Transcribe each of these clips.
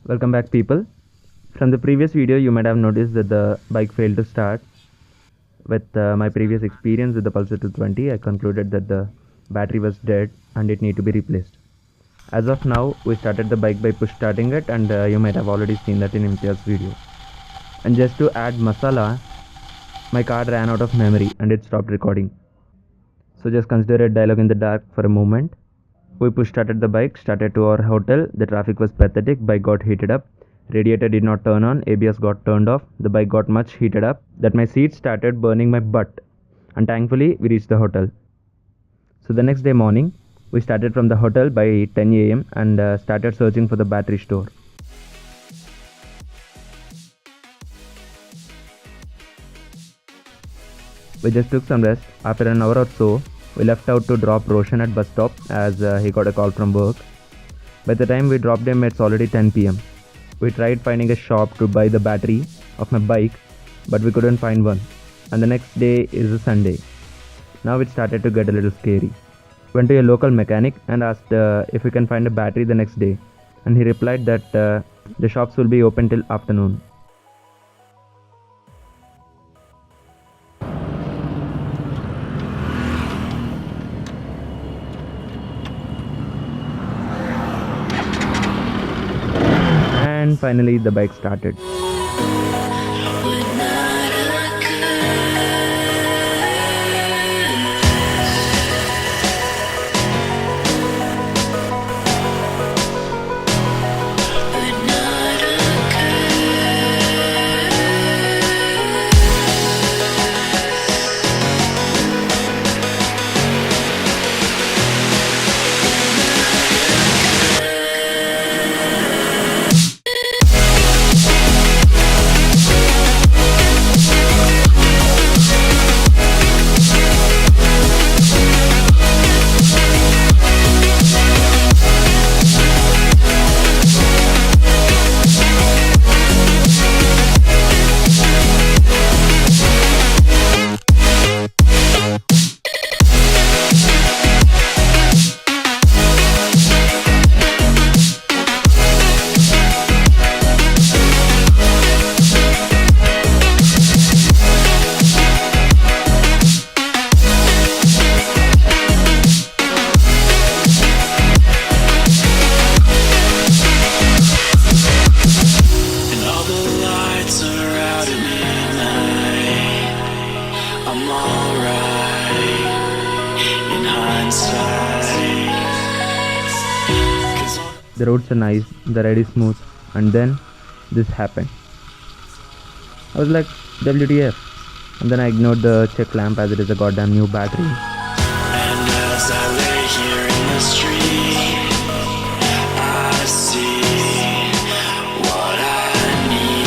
Welcome back, people. From the previous video you might have noticed that the bike failed to start. With my previous experience with the Pulsar 220, I concluded that the battery was dead and it needed to be replaced. As of now, we started the bike by push starting it, and you might have already seen that in Imtiaz's video. And just to add masala, my card ran out of memory and it stopped recording. So just consider a dialogue in the dark for a moment. We push started the bike, started to our hotel. The traffic was pathetic, bike got heated up. Radiator did not turn on, ABS got turned off, the bike got much heated up that my seat started burning my butt. And thankfully, we reached the hotel. So the next day morning, we started from the hotel by 10 am and started searching for the battery store. We just took some rest. After an hour or so, we left out to drop Roshan at bus stop as he got a call from work. By the time we dropped him, it's already 10 pm. We tried finding a shop to buy the battery of my bike, but we couldn't find one. And the next day is a Sunday. Now it started to get a little scary. Went to a local mechanic and asked if we can find a battery the next day. And he replied that the shops will be open till afternoon. And finally the bike started. The roads are nice, the ride is smooth, and then this happened. I was like, WTF? And then I ignored the check lamp as it is a goddamn new battery. And as I lay here in the street, I see what I need.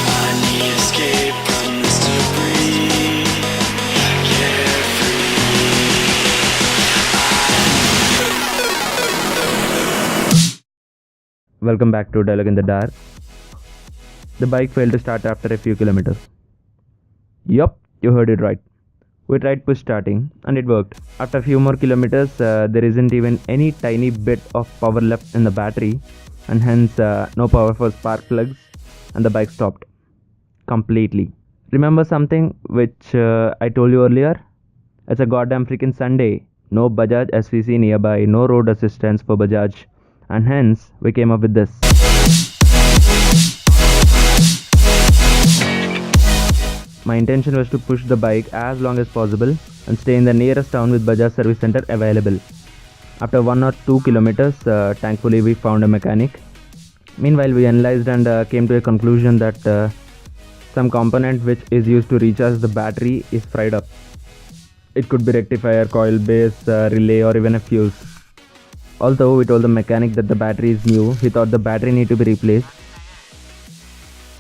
I need escape from this debris, carefree. Welcome back to Dialogue in the Dark. The bike failed to start after a few kilometers. Yup, you heard it right. We tried push starting and it worked. After a few more kilometers, there isn't even any tiny bit of power left in the battery, and hence no power for spark plugs, and the bike stopped. Completely. Remember something which I told you earlier? It's a goddamn freaking Sunday. No Bajaj SVC nearby, no road assistance for Bajaj, and hence we came up with this. My intention was to push the bike as long as possible and stay in the nearest town with Bajaj service center available. After 1 or 2 kilometers, thankfully we found a mechanic. Meanwhile, we analyzed and came to a conclusion that some component which is used to recharge the battery is fried up. It could be rectifier, coil base, relay, or even a fuse. Although we told the mechanic that the battery is new, he thought the battery need to be replaced.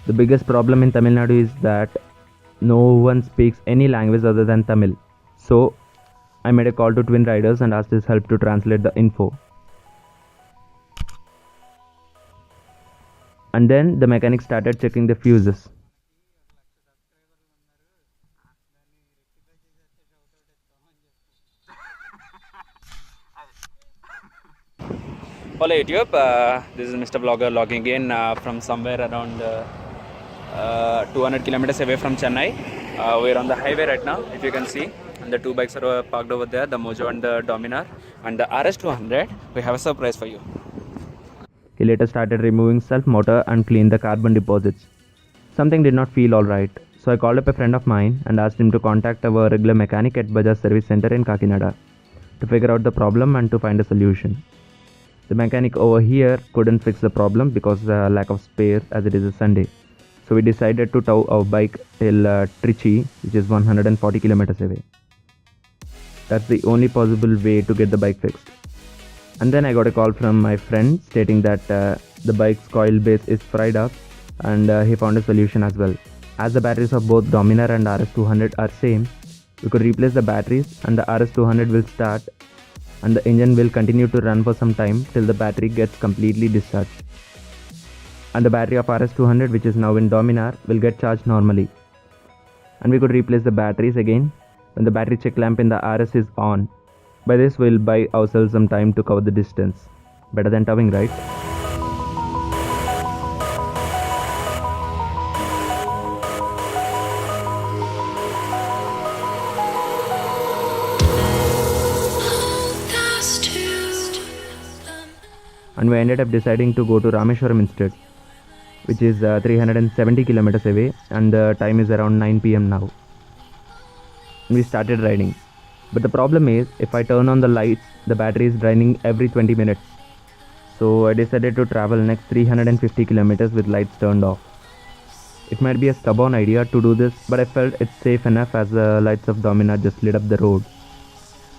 The biggest problem in Tamil Nadu is that no one speaks any language other than Tamil. So I made a call to Twin Riders and asked his help to translate the info. And then the mechanic started checking the fuses. Hello YouTube, this is Mr. Vlogger logging in from somewhere around 200 kilometers away from Chennai. We're on the highway right now, if you can see. And the two bikes are parked over there, the Mojo and the Dominar. And the RS200, we have a surprise for you. He later started removing self-motor and cleaned the carbon deposits. Something did not feel alright, so I called up a friend of mine and asked him to contact our regular mechanic at Bajaj Service Center in Kakinada to figure out the problem and to find a solution. The mechanic over here couldn't fix the problem because of lack of spares as it is a Sunday. So we decided to tow our bike till Trichy, which is 140 kilometers away. That's the only possible way to get the bike fixed. And then I got a call from my friend stating that the bike's coil base is fried up, and he found a solution as well. As the batteries of both Dominar and RS200 are same, we could replace the batteries and the RS200 will start and the engine will continue to run for some time till the battery gets completely discharged. And the battery of RS200, which is now in Dominar, will get charged normally. And we could replace the batteries again when the battery check lamp in the RS is on. By this we'll buy ourselves some time to cover the distance. Better than towing, right? And we ended up deciding to go to Rameswaram instead, which is 370 kilometers away, and the time is around 9 PM now. And we started riding. But the problem is, if I turn on the lights, the battery is draining every 20 minutes. So I decided to travel next 350 kilometers with lights turned off. It might be a stubborn idea to do this, but I felt it's safe enough as the lights of Dominar just lit up the road.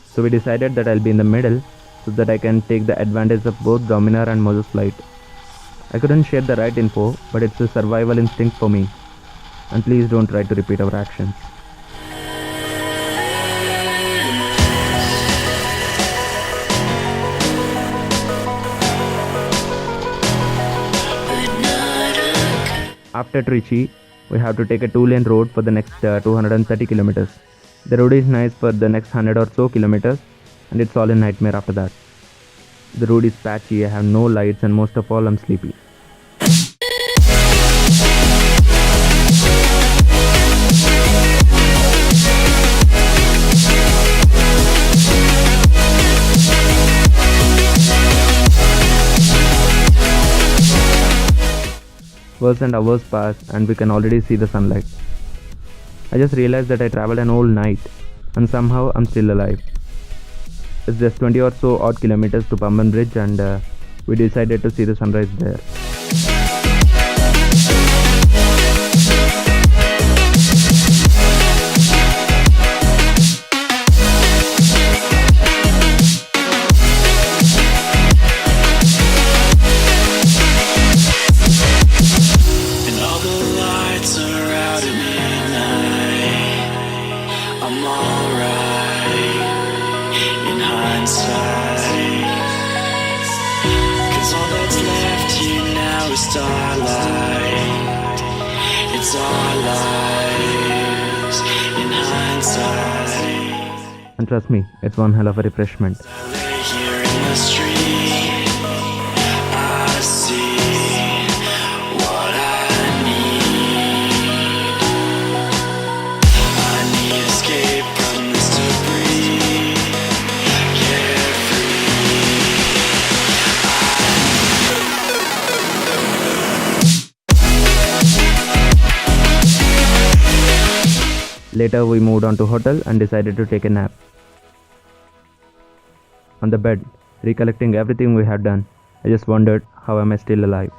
So we decided that I'll be in the middle, so that I can take the advantage of both Dominar and Mojo's light. I couldn't share the right info, but it's a survival instinct for me. And please don't try to repeat our actions. After Trichy, we have to take a 2-lane road for the next 230 kilometers. The road is nice for the next 100 or so kilometers, and it's all a nightmare after that. The road is patchy, I have no lights, and most of all I'm sleepy. Hours and hours pass and we can already see the sunlight. I just realized that I traveled an whole night and somehow I'm still alive. It's just 20 or so odd kilometers to Pamban Bridge, and we decided to see the sunrise there. And all the lights are out at midnight. I'm alright in hindsight, 'cause all that's left here now is starlight. It's our lives in hindsight. And trust me, it's one hell of a refreshment. I lay here in the street, I see what I need. I need escape from this debris. Later we moved on to hotel and decided to take a nap. On the bed, recollecting everything we had done, I just wondered, how am I still alive?